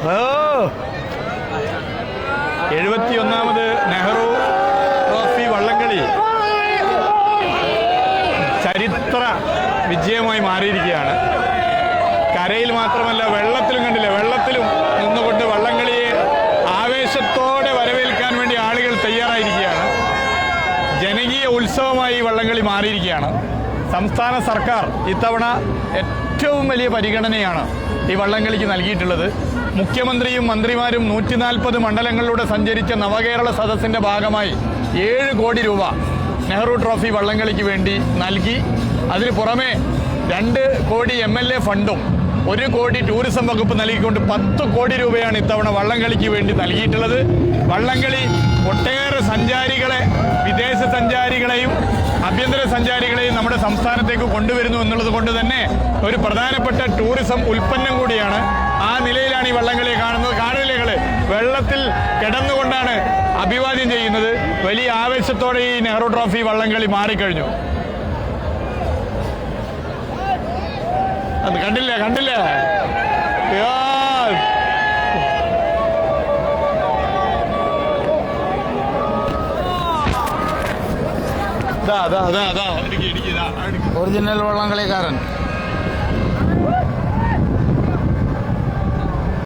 71ാമത് Nehru trophy വള്ളംകളി ചരിത്ര വിജയമായി മാറിയിരിക്കുകയാണ്. കരയിൽ മാത്രമല്ല, വെള്ളത്തിലും കണ്ടില്ല, വെള്ളത്തിലും നിന്നുകൊണ്ട് വള്ളംകളിയെ ആവേശത്തോടെ വരവേൽക്കാൻ വേണ്ടി ആളുകൾ തയ്യാറായിരിക്കുകയാണ്. ജനകീയ ഉത്സവമായി വള്ളംകളി മാറിയിരിക്കുകയാണ്. സംസ്ഥാന സർക്കാർ ഇത്തവണ ഏറ്റവും വലിയ പരിഗണനയാണ് ഈ വള്ളംകളിക്ക് നൽകിയിട്ടുള്ളത്. മുഖ്യമന്ത്രിയും മന്ത്രിമാരും 140 മണ്ഡലങ്ങളിലൂടെ സഞ്ചരിച്ച നവകേരള സദസ്സിൻ്റെ ഭാഗമായി 7 കോടി രൂപ നെഹ്റു ട്രോഫി വള്ളംകളിക്ക് വേണ്ടി നൽകി. അതിന് പുറമെ 2 കോടി MLA ഫണ്ടും 1 കോടി ടൂറിസം വകുപ്പ് നൽകിക്കൊണ്ട് 10 കോടി രൂപയാണ് ഇത്തവണ വള്ളംകളിക്ക് വേണ്ടി നൽകിയിട്ടുള്ളത്. വള്ളംകളി ഒട്ടേറെ സഞ്ചാരികളെ, വിദേശ സഞ്ചാരികളെയും ആഭ്യന്തര സഞ്ചാരികളെയും നമ്മുടെ സംസ്ഥാനത്തേക്ക് കൊണ്ടുവരുന്നു എന്നുള്ളത് കൊണ്ട് തന്നെ ഒരു പ്രധാനപ്പെട്ട ടൂറിസം ഉൽപ്പന്നം കൂടിയാണ്. ആ നിലയിലാണ് ഈ വള്ളംകളിയെ കാണുന്നത്. കാണികള് വെള്ളത്തിൽ കിടന്നുകൊണ്ടാണ് അഭിവാദ്യം ചെയ്യുന്നത്. വലിയ ആവേശത്തോടെ ഈ നെഹ്റു ട്രോഫി വള്ളംകളി മാറിക്കഴിഞ്ഞു. അത് കണ്ടില്ലേ ഒറിജിനൽ വള്ളംകളിക്കാരൻ